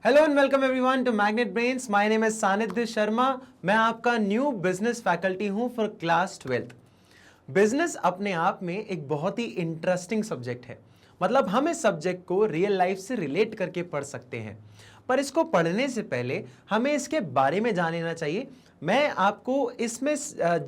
Hello and welcome everyone to Magnet Brains. My name is Sanidhya Sharma. मैं आपका new business faculty हूं for class 12th। Business अपने आप में एक बहुत ही इंटरेस्टिंग सब्जेक्ट है। मतलब हम इस सब्जेक्ट को रियल लाइफ से रिलेट करके पढ़ सकते हैं, पर इसको पढ़ने से पहले हमें इसके बारे में जान लेना चाहिए। मैं आपको इसमें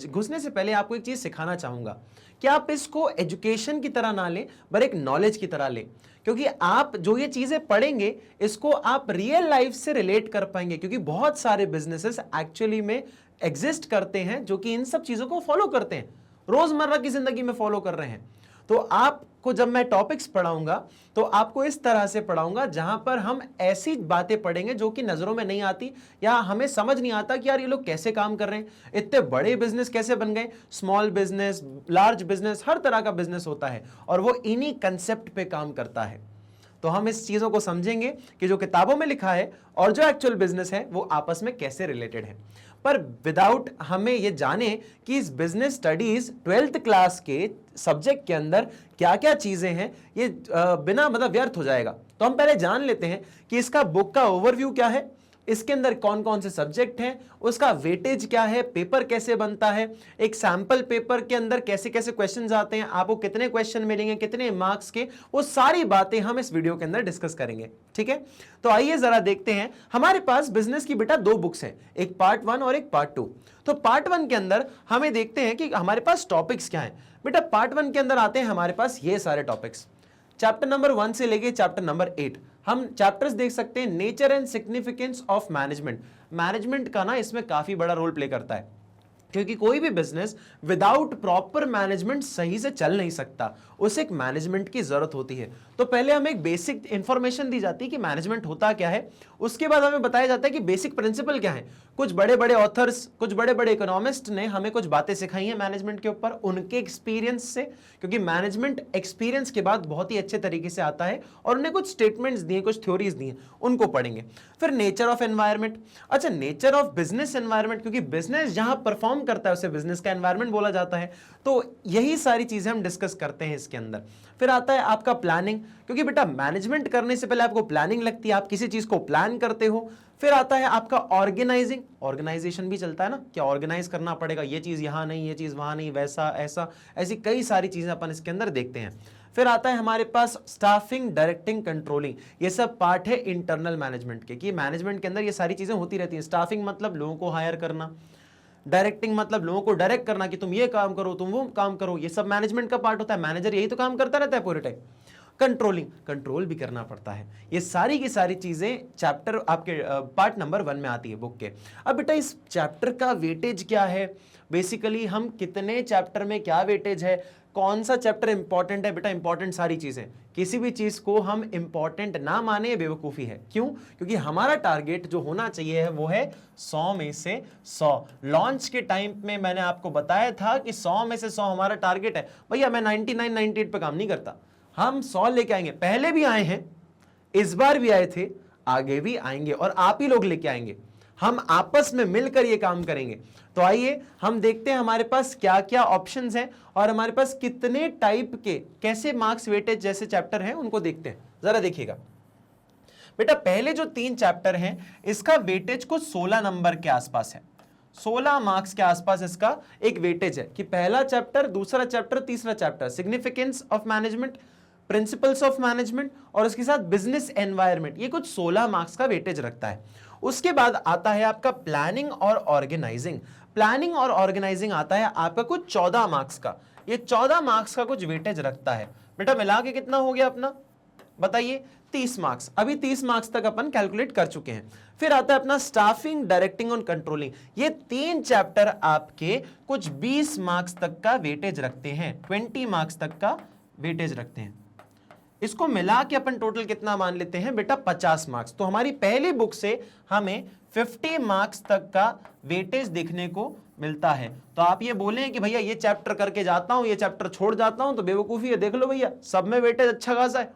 घुसने से पहले आपको एक चीज सिखाना चाहूंगा कि आप इसको एजुकेशन की तरह ना लें, पर एक नॉलेज की तरह लें, क्योंकि आप जो ये चीजें पढ़ेंगे इसको आप रियल लाइफ से रिलेट कर पाएंगे। क्योंकि बहुत सारे बिजनेसेस एक्चुअली में एग्जिस्ट करते हैं जो कि इन सब चीजों को फॉलो करते हैं, रोजमर्रा की जिंदगी में फॉलो कर रहे हैं। तो आपको जब मैं टॉपिक्स पढ़ाऊंगा तो आपको इस तरह से पढ़ाऊंगा जहां पर हम ऐसी बातें पढ़ेंगे जो कि नजरों में नहीं आती, या हमें समझ नहीं आता कि यार ये लोग कैसे काम कर रहे हैं, इतने बड़े बिजनेस कैसे बन गए। स्मॉल बिजनेस, लार्ज बिजनेस, हर तरह का बिजनेस होता है और वो इन्हीं कंसेप्ट पे काम करता है। तो हम इस चीजों को समझेंगे कि जो किताबों में लिखा है और जो एक्चुअल बिजनेस है वो आपस में कैसे रिलेटेड है। पर विदाउट हमें ये जाने कि इस बिजनेस स्टडीज 12th क्लास के सब्जेक्ट के अंदर क्या क्या चीजें हैं, ये बिना मतलब व्यर्थ हो जाएगा। तो हम पहले जान लेते हैं कि इसका बुक का ओवरव्यू क्या है, इसके अंदर कौन कौन से सब्जेक्ट हैं, उसका वेटेज क्या है, पेपर कैसे बनता है, एक सैंपल पेपर के अंदर कैसे कैसे क्वेश्चंस आते हैं, आपको कितने क्वेश्चन मिलेंगे, कितने मार्क्स के, वो सारी बातें हम इस वीडियो के अंदर डिस्कस करेंगे। ठीक है, तो आइए जरा देखते हैं। हमारे पास बिजनेस की बेटा दो बुक्स हैं, एक पार्ट 1 और एक पार्ट 2। तो पार्ट 1 के अंदर हमें देखते हैं कि हमारे पास टॉपिक्स क्या हैं। बेटा पार्ट 1 के अंदर आते हैं हमारे पास ये सारे टॉपिक्स, चैप्टर नंबर 1 से लेके चैप्टर नंबर 8। हम चैप्टर्स देख सकते हैं। Nature and significance of management. Management का ना इसमें काफी बड़ा रोल प्ले करता है, क्योंकि कोई भी बिजनेस विदाउट प्रॉपर मैनेजमेंट सही से चल नहीं सकता, उसे एक मैनेजमेंट की जरूरत होती है। तो पहले हमें एक बेसिक इंफॉर्मेशन दी जाती है कि मैनेजमेंट होता क्या है, उसके बाद हमें बताया जाता है कि बेसिक प्रिंसिपल क्या है। कुछ बड़े बड़े ऑथर्स, कुछ बड़े बड़े इकोनॉमिस्ट ने हमें कुछ बातें सिखाई हैं मैनेजमेंट के ऊपर, उनके एक्सपीरियंस से, क्योंकि मैनेजमेंट एक्सपीरियंस के बाद बहुत ही अच्छे तरीके से आता है। और उन्हें कुछ स्टेटमेंट्स दिए, कुछ थ्योरीज दी, उनको पढ़ेंगे। फिर नेचर ऑफ एनवायरमेंट। अच्छा, नेचर ऑफ बिजनेस एनवायरमेंट, क्योंकि बिजनेस जहां परफॉर्म करता है उसे बिजनेस का एनवायरनमेंट बोला जाता है। तो यही सारी चीजें हम डिस्कस करते हैं इसके अंदर। फिर आता है आपका प्लानिंग, क्योंकि बेटा मैनेजमेंट करने से पहले आपको प्लानिंग लगती है, आप किसी चीज को प्लान करते हो। फिर आता है आपका ऑर्गेनाइजिंग, ऑर्गेनाइजेशन भी चलता है ना, क्या ऑर्गेनाइज करना पड़ेगा, ये चीज यहां नहीं, ये चीज वहां नहीं, वैसा ऐसा, ऐसी कई सारी चीजें अपन इसके अंदर देखते हैं। फिर आता है हमारे पास स्टाफिंग, डायरेक्टिंग, कंट्रोलिंग। ये सब पार्ट है इंटरनल मैनेजमेंट के, कि मैनेजमेंट के अंदर ये सारी चीजें होती रहती हैं। स्टाफिंग मतलब लोगों को हायर करना, डायरेक्टिंग मतलब लोगों को डायरेक्ट करना कि तुम ये काम करो, तुम वो काम करो, ये सब मैनेजमेंट का पार्ट होता है। मैनेजर यही तो काम करता रहता है पूरे टाइम। कंट्रोलिंग, कंट्रोल भी करना पड़ता है। ये सारी की सारी चीजें चैप्टर आपके पार्ट नंबर 1 में आती है बुक के। अब बेटा इस चैप्टर का वेटेज क्या है, बेसिकली हम कितने चैप्टर में क्या वेटेज है, कौन सा चैप्टर इंपॉर्टेंट है। बेटा इंपॉर्टेंट सारी चीजें, किसी भी चीज को हम इंपॉर्टेंट ना माने बेवकूफी है। क्यों? क्योंकि हमारा टारगेट जो होना चाहिए है वो है 100 में से 100। लॉन्च के टाइम में मैंने आपको बताया था कि 100 में से 100 हमारा टारगेट है। भैया मैं 99 98 पे काम नहीं करता, हम 100 लेके आएंगे। पहले भी आए हैं, इस बार भी आए थे, आगे भी आएंगे, और आप ही लोग लेके आएंगे। हम आपस में मिलकर ये काम करेंगे। तो आइए हम देखते हैं हमारे पास क्या क्या ऑप्शंस हैं और हमारे पास कितने टाइप के, कैसे मार्क्स वेटेज जैसे चैप्टर हैं उनको देखते हैं। जरा देखिएगा बेटा, पहले जो 3 चैप्टर हैं इसका वेटेज कुछ 16 नंबर के आसपास है। 16 मार्क्स के आसपास इसका एक वेटेज है कि पहला चैप्टर, दूसरा चैप्टर, तीसरा chapter, significance of management, principles of management और उसके साथ बिजनेस एनवायरनमेंट, ये कुछ 16 मार्क्स का वेटेज रखता है। उसके बाद आता है आपका प्लानिंग और ऑर्गेनाइजिंग। प्लानिंग और ऑर्गेनाइजिंग आता है आपका कुछ 14 मार्क्स का। ये 14 मार्क्स का कुछ वेटेज रखता है। बेटा मिला के कितना हो गया अपना, बताइए? 30 मार्क्स। अभी 30 मार्क्स तक अपन कैलकुलेट कर चुके हैं। फिर आता है अपना स्टाफिंग, डायरेक्टिंग और कंट्रोलिंग। ये 3 चैप्टर आपके कुछ 20 मार्क्स तक का वेटेज रखते हैं, 20 मार्क्स तक का वेटेज रखते हैं। इसको मिला के अपन टोटल कितना मान लेते हैं बेटा, 50 मार्क्स। तो हमारी पहली बुक से हमें 50 मार्क्स तक का वेटेज देखने को मिलता है। तो आप ये बोलें कि भैया ये चैप्टर करके जाता हूं, ये चैप्टर छोड़ जाता हूं, तो बेवकूफी है। देख लो भैया, सब में वेटेज अच्छा खासा है,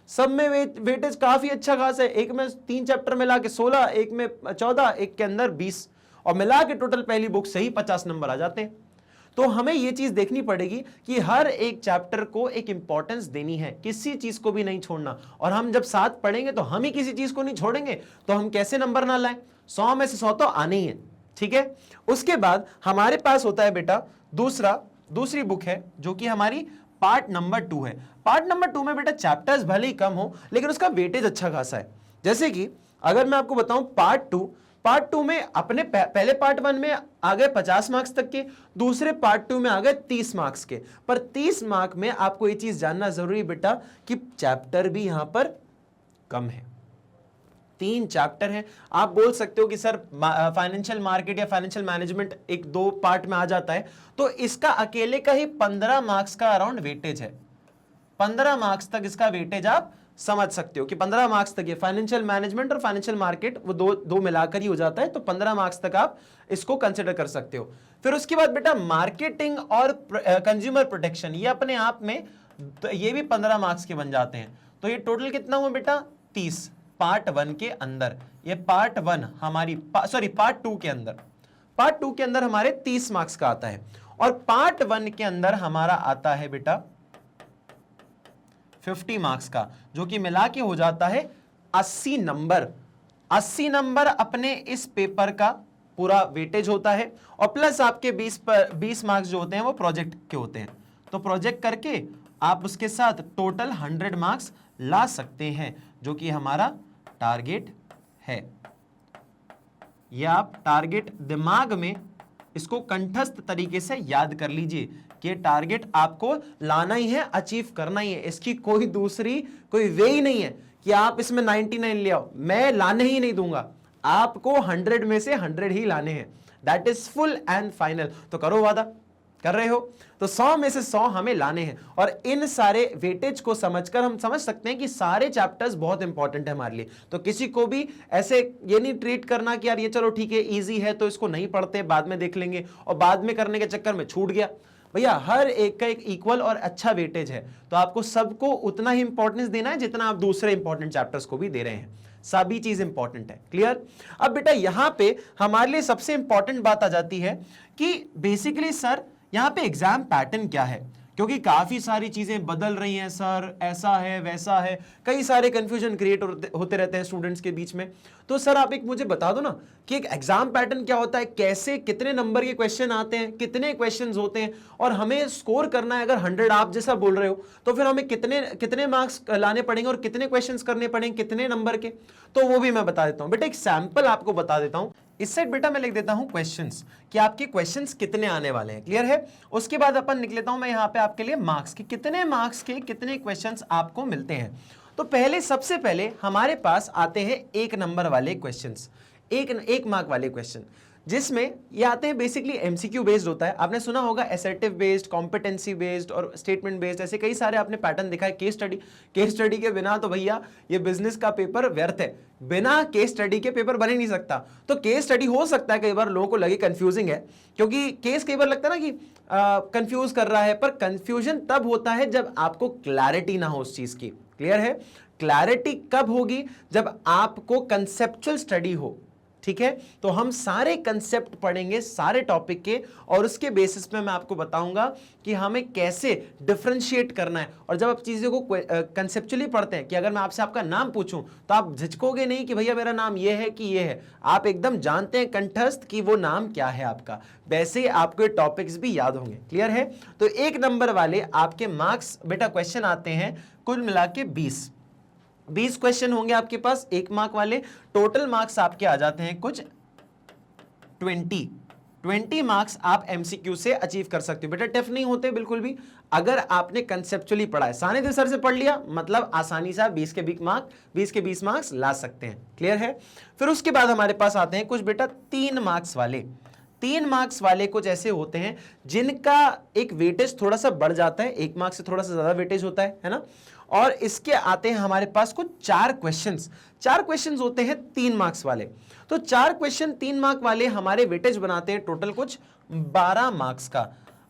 सब में वेटेज काफी अच्छा खासा है। एक में 3 चैप्टर मिला के 16, एक में 14, एक के अंदर 20, और मिला के टोटल पहली बुक से ही 50 नंबर आ जाते हैं। तो हमें यह चीज देखनी पड़ेगी कि हर एक चैप्टर को एक इंपॉर्टेंस देनी है, किसी चीज को भी नहीं छोड़ना। और हम जब साथ पढ़ेंगे तो हम ही किसी चीज को नहीं छोड़ेंगे, तो हम कैसे नंबर ना लाएं? 100 में से 100 तो आने ही है, ठीक है। उसके बाद हमारे पास होता है बेटा दूसरी बुक है जो कि हमारी पार्ट नंबर 2 है। पार्ट नंबर 2 में बेटा चैप्टर्स भले ही कम हो लेकिन उसका वेटेज अच्छा खासा है। जैसे कि अगर मैं आपको बताऊं पार्ट 2 में अपने पहले पार्ट 1 में आ गए 50 मार्क्स तक के, दूसरे पार्ट 2 में आ गए 30 मार्क्स के। पर 30 मार्क में आपको ये चीज जानना जरूरी बेटा कि चैप्टर भी यहां पर कम है, 3 चैप्टर हैं। आप बोल सकते हो कि सर फाइनेंशियल मार्केट या फाइनेंशियल मैनेजमेंट 1-2 पार्ट में आ जाता है, तो इसका अकेले का ही 15 मार्क्स का अराउंड वेटेज है। 15 मार्क्स तक इसका वेटेज आप समझ सकते हो कि 15 मार्क्स तक ये फाइनेंशियल मैनेजमेंट और फाइनेंशियल मार्केट वो दो मिलाकर ही हो जाता है, तो 15 मार्क्स तक आप इसको कंसिडर कर सकते हो। फिर उसके बाद बेटा मार्केटिंग और कंज्यूमर प्रोटेक्शन, ये अपने आप में ये भी 15 मार्क्स के बन जाते हैं। तो ये टोटल कितना हुआ बेटा? 30 पार्ट 1 के अंदर। ये पार्ट 1 हमारी पार्ट 2 के अंदर हमारे 30 मार्क्स का आता है। और पार्ट 1 के अंदर हमारा आता है बेटा 50 मार्क्स का, जो कि मिला के हो जाता है 80 नंबर। 80 नंबर अपने इस पेपर का पूरा वेटेज होता है। और प्लस आपके 20 मार्क्स जो होते हैं वो प्रोजेक्ट के होते हैं। तो प्रोजेक्ट करके आप उसके साथ टोटल 100 मार्क्स ला सकते हैं, जो कि हमारा टारगेट है। यह आप टारगेट दिमाग में इसको कंठस्थ तरीके से याद कर लीजिए कि टारगेट आपको लाना ही है, अचीव करना ही है। इसकी कोई वे ही नहीं है कि आप इसमें 99 ले आओ, मैं लाने ही नहीं दूंगा। आपको 100 में से 100 ही लाने हैं, that is full and final. तो करो वादा, कर रहे हो? तो 100 में से 100 हमें लाने हैं। और इन सारे वेटेज को समझकर हम समझ सकते हैं कि सारे चैप्टर्स बहुत इंपॉर्टेंट है हमारे लिए। तो किसी को भी ऐसे ये नहीं ट्रीट करना कि यार ये चलो ठीक है इजी है तो इसको नहीं पढ़ते, बाद में देख लेंगे, और बाद में करने के चक्कर में छूट गया। भैया हर एक का एक इक्वल और अच्छा वेटेज है, तो आपको सबको उतना ही इंपॉर्टेंस देना है जितना आप दूसरे इंपॉर्टेंट चैप्टर्स को भी दे रहे हैं। सभी चीज इंपॉर्टेंट है, क्लियर? अब बेटा यहां पे हमारे लिए सबसे इंपॉर्टेंट बात आ जाती है कि बेसिकली सर यहां पे एग्जाम पैटर्न क्या है, क्योंकि काफी सारी चीजें बदल रही हैं सर, ऐसा है वैसा है, कई सारे कंफ्यूजन क्रिएट होते रहते हैं स्टूडेंट्स के बीच में। तो सर आप एक मुझे बता दो ना कि एक एग्जाम पैटर्न क्या होता है, कैसे कितने नंबर के क्वेश्चन आते हैं, कितने क्वेश्चंस होते हैं, और हमें स्कोर करना है। अगर 100 आप जैसा बोल रहे हो तो फिर हमें कितने मार्क्स लाने पड़ेंगे और कितने क्वेश्चंस करने पड़ेंगे, कितने नंबर के, तो वो भी मैं बता देता हूं। बेटा एक सैंपल आपको बता देता हूं। इस साइड बेटा मैं लिख देता हूं क्वेश्चंस, कि आपके क्वेश्चंस कितने आने वाले हैं, क्लियर है? उसके बाद अपन लिख लेता हूं मैं यहां पे आपके लिए मार्क्स की, कितने मार्क्स के कितने क्वेश्चंस आपको मिलते हैं। तो सबसे पहले हमारे पास आते हैं 1 नंबर वाले क्वेश्चंस, एक मार्क वाले क्वेश्चन, जिसमें ये आते हैं बेसिकली एमसीक्यू बेस्ड होता है। आपने सुना होगा असर्टिव बेस्ड, कॉम्पिटेंसी बेस्ड और स्टेटमेंट बेस्ड, ऐसे कई सारे आपने पैटर्न देखा है। केस स्टडी के बिना तो भैया ये बिजनेस का पेपर व्यर्थ है, बिना केस स्टडी के पेपर बन ही नहीं सकता। तो केस स्टडी हो सकता है कई बार लोगों को लगे कंफ्यूजिंग है, क्योंकि केस कई बार लगता है ना कि कंफ्यूज कर रहा है, पर कंफ्यूजन तब होता है जब आपको क्लैरिटी ना हो उस चीज की, क्लियर है? क्लैरिटी कब होगी? जब आपको कंसेप्चुअल स्टडी हो, ठीक है? तो हम सारे कंसेप्ट पढ़ेंगे सारे टॉपिक के, और उसके बेसिस पे मैं आपको बताऊंगा कि हमें कैसे डिफरेंशिएट करना है। और जब आप चीजों को कंसेप्चुअली पढ़ते हैं, कि अगर मैं आपसे आपका नाम पूछूं तो आप झिझकोगे नहीं कि भैया मेरा नाम ये है कि ये है, आप एकदम जानते हैं कंठस्थ कि वो नाम क्या है आपका। वैसे ही आपको टॉपिक्स भी याद होंगे, क्लियर है? तो 1 नंबर वाले आपके मार्क्स बेटा क्वेश्चन आते हैं कुल मिला के 20 क्वेश्चन होंगे आपके पास 1 मार्क वाले। टोटल मार्क्स आपके आ जाते हैं कुछ 20 मार्क्स आप एमसीक्यू से अचीव कर सकते हो। बेटा टफ नहीं होते बिल्कुल भी, अगर आपने कंसेप्चुअली पढ़ा है, सानिध्य सर से पढ़ लिया, मतलब आसानी से आप 20 के 20 मार्क्स ला सकते हैं, क्लियर है? फिर उसके बाद हमारे पास आते हैं कुछ बेटा 3 मार्क्स वाले। 3 मार्क्स वाले कुछ ऐसे होते हैं जिनका एक वेटेज थोड़ा सा बढ़ जाता है, 1 मार्क्स से थोड़ा सा ज्यादा वेटेज होता है ना? और इसके आते हैं हमारे पास कुछ 4 क्वेश्चंस होते हैं 3 मार्क्स वाले। तो 4 क्वेश्चन 3 मार्क वाले हमारे वेटेज बनाते हैं टोटल कुछ 12 मार्क्स का।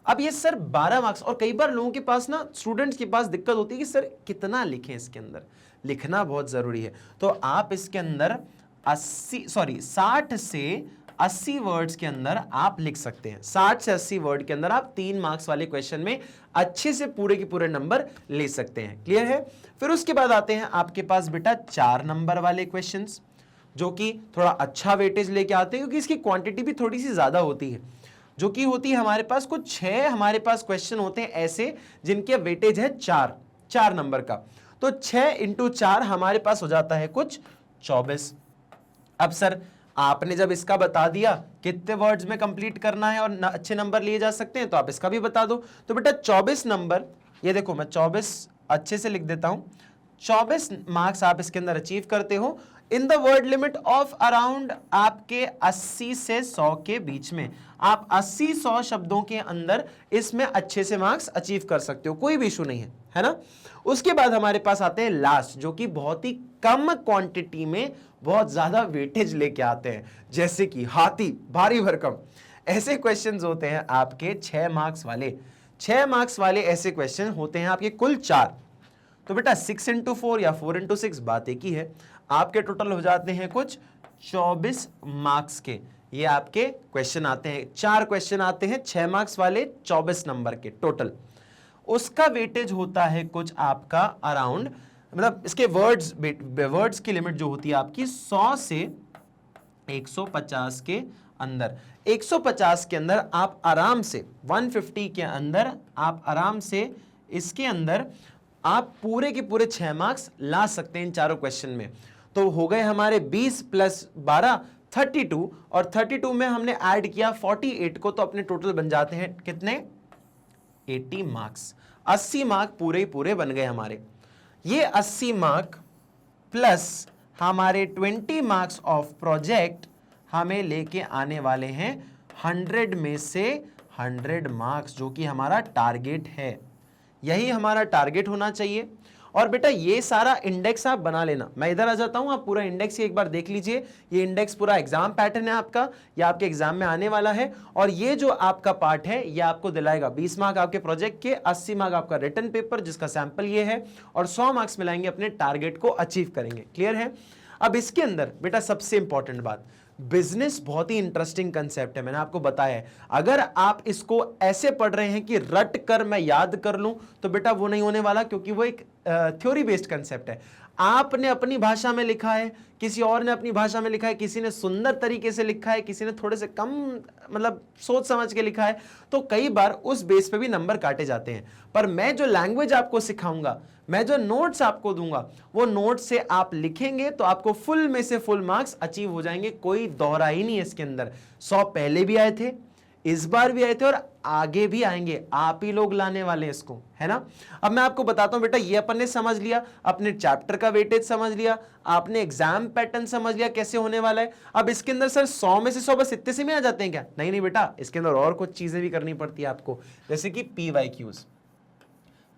अब ये सर 12 मार्क्स, और कई बार लोगों के पास ना, स्टूडेंट्स के पास दिक्कत होती है कि सर कितना लिखें, इसके अंदर लिखना बहुत जरूरी है। तो आप इसके अंदर 60 से 80 वर्ड्स के अंदर आप लिख सकते हैं। 60 से 80 वर्ड के अंदर आप 3 मार्क्स वाले क्वेश्चन में अच्छे से पूरे के पूरे नंबर ले सकते हैं। क्लियर है? फिर उसके बाद आते हैं आपके पास बेटा 4 नंबर वाले क्वेश्चंस, जो कि थोड़ा अच्छा वेटेज लेके आते हैं, क्योंकि इसकी क्वांटिटी भी थोड़ी सी ज्यादा होती है, जो कि होती है हमारे पास कुछ 6 हमारे पास क्वेश्चन होते हैं ऐसे जिनके वेटेज है 4 नंबर का। तो 6 इंटू 4 हमारे पास हो जाता है कुछ 24। अब सर आपने जब इसका बता दिया कितने वर्ड्स में कंप्लीट करना है और अच्छे नंबर लिए जा सकते हैं, तो आप इसका भी बता दो। तो बेटा 24 नंबर, ये देखो मैं 24 अच्छे से लिख देता हूं, 24 मार्क्स आप इसके अंदर अचीव करते हो in the word limit of around आपके 80 से 100 के बीच में। आप 80-100 शब्दों के अंदर इसमें अच्छे से मार्क्स अचीव कर सकते हो, कोई भी इशू नहीं है ना। उसके बाद हमारे पास आते हैं लास्ट, जो कि बहुत ही कम क्वांटिटी में बहुत ज्यादा वेटेज लेके आते हैं, जैसे कि हाथी भारी भरकम। ऐसे क्वेश्चंस होते हैं आपके 6 मार्क्स वाले। 6 मार्क्स वाले ऐसे क्वेश्चन होते हैं आपके कुल 4। तो बेटा 6 इंटू 4 या 4 इंटू 6 बात एक ही है। आपके टोटल हो जाते हैं कुछ 24 मार्क्स के, ये आपके क्वेश्चन आते हैं। 4 क्वेश्चन आते हैं 6 मार्क्स वाले 24 नंबर के टोटल। उसका वेटेज होता है कुछ आपका अराउंड, मतलब इसके वर्ड्स की लिमिट जो होती है आपकी 100 से 150 के अंदर। 150 के अंदर आप आराम से, 150 के अंदर आप आराम से इसके अंदर आप पूरे के पूरे 6 मार्क्स ला सकते हैं इन चारों क्वेश्चन में। तो हो गए हमारे 20 प्लस 12 32, और 32 में हमने ऐड किया 48 को, तो अपने टोटल बन जाते हैं कितने? 80 मार्क्स। 80 मार्क पूरे पूरे बन गए हमारे। ये 80 मार्क प्लस हमारे 20 मार्क्स ऑफ प्रोजेक्ट हमें लेके आने वाले हैं 100 में से 100 मार्क्स, जो कि हमारा टारगेट है। यही हमारा टारगेट होना चाहिए। और बेटा ये सारा इंडेक्स आप बना लेना। मैं इधर आ जाता हूं, आप पूरा इंडेक्स एक बार देख लीजिए। ये इंडेक्स पूरा एग्जाम पैटर्न है आपका, ये आपके एग्जाम में आने वाला है। और ये जो आपका पार्ट है ये आपको दिलाएगा 20 मार्क आपके प्रोजेक्ट के, 80 मार्क आपका रिटन पेपर जिसका सैंपल ये है, और 100 मार्क्स मिलाएंगे अपने टारगेट को अचीव करेंगे। क्लियर है? अब इसके अंदर बेटा सबसे इंपॉर्टेंट बात, बिजनेस बहुत ही इंटरेस्टिंग कंसेप्ट है, मैंने आपको बताया है। अगर आप इसको ऐसे पढ़ रहे हैं कि रट कर मैं याद कर लूं, तो बेटा वो नहीं होने वाला, क्योंकि वो एक थ्योरी बेस्ड कंसेप्ट है। आपने अपनी भाषा में लिखा है, किसी और ने अपनी भाषा में लिखा है, किसी ने सुंदर तरीके से लिखा है, किसी ने थोड़े से कम मतलब सोच समझ के लिखा है, तो कई बार उस बेस पे भी नंबर काटे जाते हैं। पर मैं जो लैंग्वेज आपको सिखाऊंगा, मैं जो नोट्स आपको दूंगा, वो नोट्स से आप लिखेंगे तो आपको फुल में से फुल मार्क्स अचीव हो जाएंगे। कोई दोहरा ही नहीं है इसके अंदर। 100 पहले भी आए थे, इस बार भी आए थे, और आगे भी आएंगे। आप ही लोग लाने वाले हैं इसको, है ना। अब मैं आपको बताता हूं बेटा, ये अपन ने समझ लिया, अपने चैप्टर का वेटेज समझ लिया, आपने एग्जाम पैटर्न समझ लिया कैसे होने वाला है। अब इसके अंदर सर 100 में से 100 बस इतने से में आ जाते हैं क्या? नहीं नहीं बेटा, इसके अंदर और कुछ चीजें भी करनी पड़ती है आपको, जैसे कि PYQs,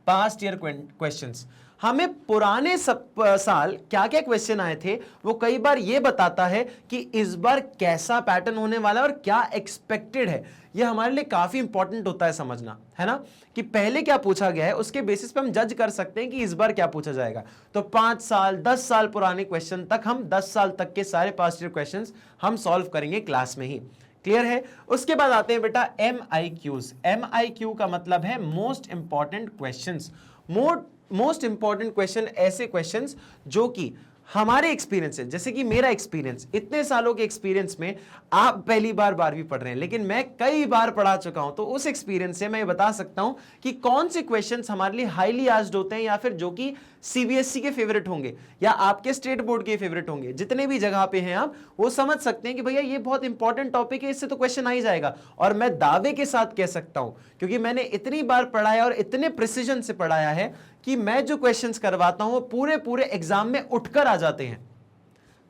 पास्ट ईयर क्वेश्चंस। हमें पुराने साल क्या क्या क्वेश्चन आए थे वो कई बार ये बताता है कि इस बार कैसा पैटर्न होने वाला है और क्या एक्सपेक्टेड है। ये हमारे लिए काफी इंपॉर्टेंट होता है समझना, है ना, कि पहले क्या पूछा गया है उसके बेसिस पे हम जज कर सकते हैं कि इस बार क्या पूछा जाएगा। तो 5 साल 10 साल पुराने क्वेश्चन तक, हम 10 साल तक के सारे पास्ट ईयर क्वेश्चंस हम सॉल्व करेंगे क्लास में ही। क्लियर है? उसके बाद आते हैं बेटा MIQs। MIQ का मतलब है most important questions. Most important question ऐसे क्वेश्चंस जो कि हमारे एक्सपीरियंस है, जैसे कि मेरा एक्सपीरियंस, इतने सालों के एक्सपीरियंस में आप पहली बार 12वीं पढ़ रहे हैं, लेकिन मैं कई बार पढ़ा चुका हूं, तो उस एक्सपीरियंस से मैं ये बता सकता हूं कि कौन से क्वेश्चंस हमारे लिए हाईली आस्क्ड होते हैं, या फिर जो कि CBSE के फेवरेट होंगे या आपके स्टेट बोर्ड के फेवरेट होंगे। जितने भी जगह पे हैं आप, वो समझ सकते हैं कि भैया ये बहुत इंपॉर्टेंट टॉपिक है, इससे तो क्वेश्चन आ ही जाएगा। और मैं दावे के साथ कह सकता हूं, क्योंकि मैंने इतनी बार पढ़ाया और इतने प्रिसीजन से पढ़ाया है कि मैं जो क्वेश्चंस करवाता हूं वो पूरे पूरे एग्जाम में उठकर आ जाते हैं।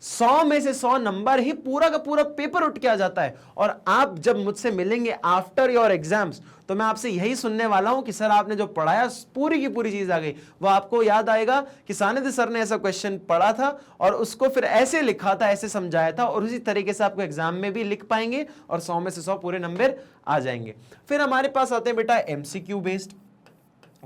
100 में से 100 नंबर ही पूरा का पूरा पेपर उठ के आ जाता है। और आप जब मुझसे मिलेंगे आफ्टर योर एग्जाम्स, तो मैं आपसे यही सुनने वाला हूं कि सर आपने जो पढ़ाया पूरी की पूरी चीज आ गई। वो आपको याद आएगा कि सानिध्य सर ने ऐसा क्वेश्चन पढ़ा था और उसको फिर ऐसे लिखा था, ऐसे समझाया था, और उसी तरीके से आपको एग्जाम में भी लिख पाएंगे और 100 में से 100 पूरे नंबर आ जाएंगे। फिर हमारे पास आते हैं बेटा MCQ बेस्ड।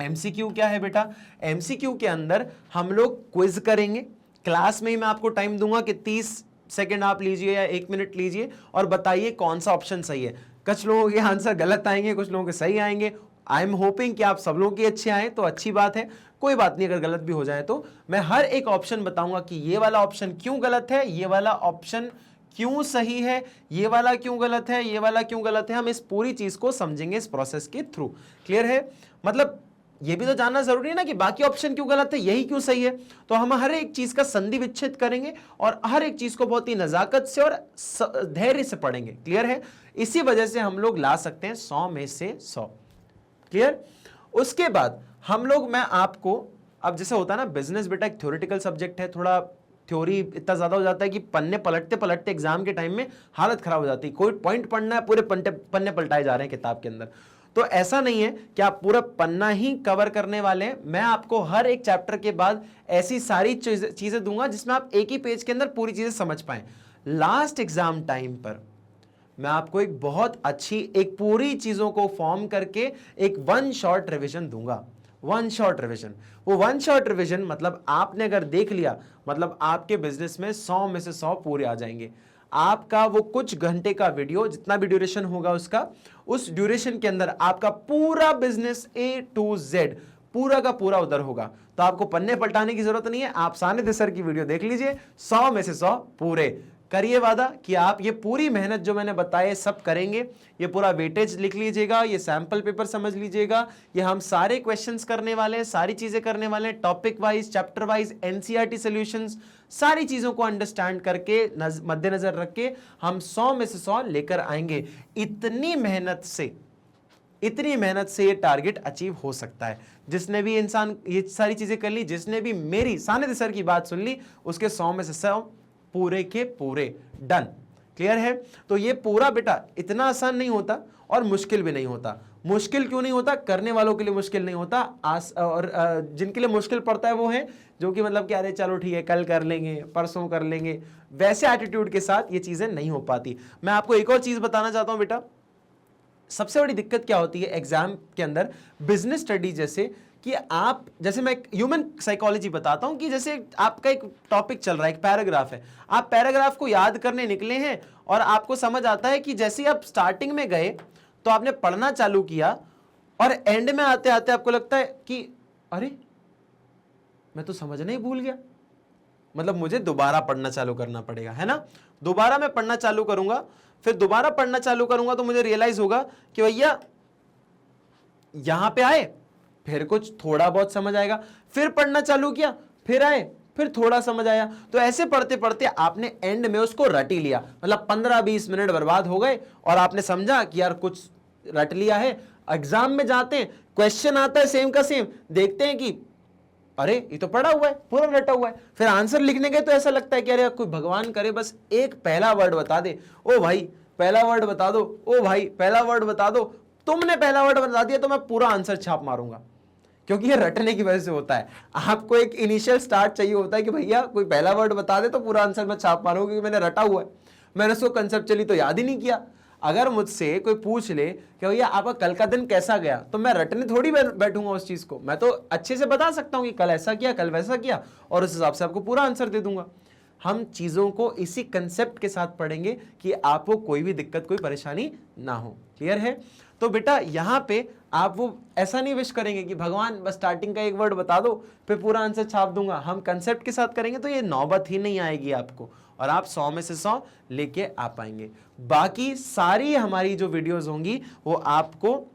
MCQ क्या है बेटा? MCQ के अंदर हम लोग क्विज करेंगे। क्लास में ही मैं आपको टाइम दूंगा कि 30 सेकंड आप लीजिए या 1 मिनट लीजिए और बताइए कौन सा ऑप्शन सही है। कुछ लोगों के आंसर गलत आएंगे, कुछ लोगों के सही आएंगे। आई एम होपिंग कि आप सब लोगों के अच्छे आए तो अच्छी बात है, कोई बात नहीं अगर गलत भी हो जाए तो। मैं हर एक ऑप्शन बताऊंगा कि ये वाला ऑप्शन क्यों गलत है, ये वाला ऑप्शन क्यों सही है, ये वाला क्यों गलत है, ये वाला क्यों गलत है। हम इस पूरी चीज को समझेंगे इस प्रोसेस के थ्रू। क्लियर है? मतलब ये भी तो जानना जरूरी है ना कि बाकी ऑप्शन क्यों गलत है, यही क्यों सही है। तो हम हर एक चीज का संधि विच्छेद करेंगे और हर एक चीज को बहुत ही नजाकत से और धैर्य से पढ़ेंगे। क्लियर है? इसी वजह से हम लोग ला सकते हैं 100 में से 100। क्लियर? उसके बाद हम लोग, मैं आपको, अब जैसे होता है ना बिजनेस बेटा एक थ्योरेटिकल सब्जेक्ट है, थोड़ा थ्योरी इतना ज्यादा हो जाता है कि पन्ने पलटते पलटते एग्जाम के टाइम में हालत खराब हो जाती है। कोई पॉइंट पढ़ना है, पूरे पन्ने पलटाए जा रहे हैं किताब के अंदर। तो ऐसा नहीं है कि आप पूरा पन्ना ही कवर करने वाले हैं। मैं आपको हर एक चैप्टर के बाद ऐसी सारी चीजें दूंगा जिसमें आप एक ही पेज के अंदर पूरी चीजें समझ पाए। लास्ट एग्जाम टाइम पर मैं आपको एक बहुत अच्छी, एक पूरी चीजों को फॉर्म करके एक 1 शॉर्ट रिवीजन दूंगा। 1 शॉर्ट रिवीजन, वो 1 शॉर्ट रिवीजन मतलब आपने अगर देख लिया, मतलब आपके बिजनेस में 100 में से 100 पूरे आ जाएंगे। आपका वो कुछ घंटे का वीडियो, जितना भी ड्यूरेशन होगा उसका, उस ड्यूरेशन के अंदर आपका पूरा बिजनेस A to Z पूरा का पूरा उधर होगा। तो आपको पन्ने पलटाने की जरूरत नहीं है, आप सानिध्य सर की वीडियो देख लीजिए, 100 में से 100 पूरे। करिए वादा कि आप ये पूरी मेहनत जो मैंने बताए सब करेंगे। ये पूरा वेटेज लिख लीजिएगा, ये सैंपल पेपर समझ लीजिएगा, ये हम सारे क्वेश्चंस करने वाले हैं, सारी चीजें करने वाले हैं, topic wise, chapter wise, NCERT solutions, सारी चीजों को अंडरस्टैंड करके मद्देनजर रख के हम 100 में से 100 लेकर आएंगे। इतनी मेहनत से ये टारगेट अचीव हो सकता है। जिसने भी इंसान ये सारी चीजें कर ली, जिसने भी मेरी सानिध्य सर की बात सुन ली, उसके 100 में से 100 पूरे के पूरे डन। क्लियर है? तो ये पूरा बेटा इतना आसान नहीं होता और मुश्किल भी नहीं होता। मुश्किल क्यों नहीं होता? करने वालों के लिए मुश्किल नहीं होता, और जिनके लिए मुश्किल पड़ता है वो है जो कि मतलब कि अरे चलो ठीक है कल कर लेंगे, परसों कर लेंगे, वैसे एटीट्यूड के साथ ये चीजें नहीं हो पाती। मैं आपको एक और चीज बताना चाहता हूं बेटा, सबसे बड़ी दिक्कत क्या होती है एग्जाम के अंदर बिजनेस स्टडी जैसे, कि आप, जैसे मैं ह्यूमन साइकोलॉजी बताता हूं कि जैसे आपका एक टॉपिक चल रहा है, एक पैराग्राफ है, आप पैराग्राफ को याद करने निकले हैं और आपको समझ आता है कि जैसे ही आप स्टार्टिंग में गए तो आपने पढ़ना चालू किया और एंड में आते आते आपको लगता है कि अरे मैं तो समझना ही भूल गया, मतलब मुझे दोबारा पढ़ना चालू करना पड़ेगा, है ना। दोबारा मैं पढ़ना चालू करूंगा, फिर दोबारा पढ़ना चालू करूंगा तो मुझे रियलाइज होगा कि भैया यहां पे आए, फिर कुछ थोड़ा बहुत समझ आएगा, फिर पढ़ना चालू किया, फिर आए, फिर थोड़ा समझ आया। तो ऐसे पढ़ते पढ़ते आपने एंड में उसको रट ही लिया, मतलब 15-20 मिनट बर्बाद हो गए और आपने समझा कि यार कुछ रट लिया है। एग्जाम में जाते हैं, क्वेश्चन आता है सेम का सेम, देखते हैं कि अरे ये तो पढ़ा हुआ है, पूरा रटा हुआ है। फिर आंसर लिखने गए तो ऐसा लगता है कि अरे कोई भगवान करे बस एक पहला वर्ड बता दे, ओ भाई पहला वर्ड बता दो, ओ भाई पहला वर्ड बता दो। तुमने पहला वर्ड बता दिया तो मैं पूरा आंसर छाप मारूंगा, क्योंकि ये रटने की वजह से होता है। आपको एक इनिशियल स्टार्ट चाहिए होता है कि भैया कोई पहला वर्ड बता दे तो पूरा आंसर मैं छाप मारूंगा, क्योंकि मैंने रटा हुआ है, मैंने उसको कंसेप्चुअली तो याद ही नहीं किया। अगर मुझसे कोई पूछ ले कि भैया आपका कल का दिन कैसा गया, तो मैं रटने थोड़ी बैठूंगा उस चीज को, मैं तो अच्छे से बता सकता हूं कि कल ऐसा किया, कल वैसा किया, और उस हिसाब से आपको पूरा आंसर दे दूंगा। हम चीजों को इसी कंसेप्ट के साथ पढ़ेंगे कि आपको कोई भी दिक्कत, कोई परेशानी ना हो। क्लियर है? तो बेटा यहां पे आप वो ऐसा नहीं विश करेंगे कि भगवान बस स्टार्टिंग का एक वर्ड बता दो फिर पूरा आंसर छाप दूंगा। हम कंसेप्ट के साथ करेंगे तो ये नौबत ही नहीं आएगी आपको, और आप 100 में से 100 लेके आ पाएंगे। बाकी सारी हमारी जो वीडियोस होंगी वो आपको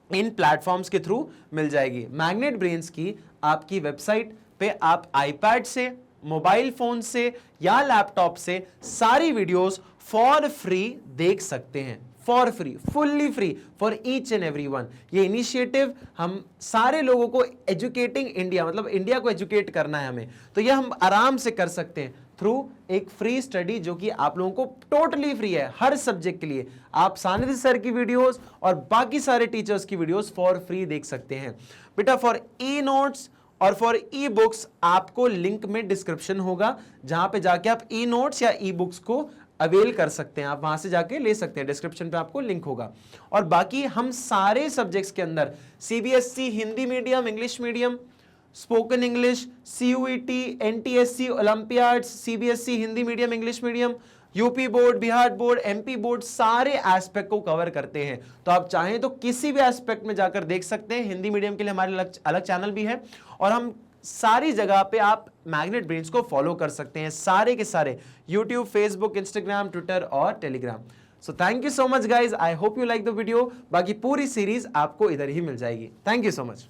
इन प्लेटफॉर्म्स के थ्रू मिल जाएगी। मैग्नेट ब्रेन्स की आपकी वेबसाइट पे आप आईपैड से, मोबाइल फोन से या लैपटॉप से सारी वीडियोस फॉर फ्री देख सकते हैं, for free, fully free for each and every one. ये इनिशिएटिव हम सारे लोगों को, एजुकेटिंग इंडिया, मतलब इंडिया को एजुकेट करना है हमें, तो ये हम आराम से कर सकते हैं थ्रू एक फ्री स्टडी जो कि आप लोगों को टोटली फ्री है हर सब्जेक्ट के लिए। आप सानिध्य सर की वीडियोस और बाकी सारे टीचर्स की वीडियोस फॉर फ्री देख सकते हैं। बेटा फॉर ई नोट्स और फॉर ई बुक्स आपको लिंक में डिस्क्रिप्शन होगा, जहां पे जाके आप ई नोट्स या ई बुक्स को अवेल कर सकते हैं, आप वहां से जाके ले सकते हैं। डिस्क्रिप्शन पे आपको लिंक होगा। और बाकी हम सारे सब्जेक्ट्स के अंदर CBSE, Hindi medium, English medium, spoken English, CUET, NTSC, Olympiads, CBSE Hindi medium, English medium, UP board, Bihar board, MP board, सारे एस्पेक्ट को कवर करते हैं। तो आप चाहें तो किसी भी एस्पेक्ट में जाकर देख सकते हैं। हिंदी मीडियम के लिए हमारे अलग चैनल भी है, और हम सारी जगह पे आप मैग्नेट ब्रेन्स को फॉलो कर सकते हैं, सारे के सारे यूट्यूब, फेसबुक, इंस्टाग्राम, ट्विटर और Telegram. So thank you so much guys, I hope you like the video. बाकी पूरी सीरीज आपको इधर ही मिल जाएगी। Thank you so much.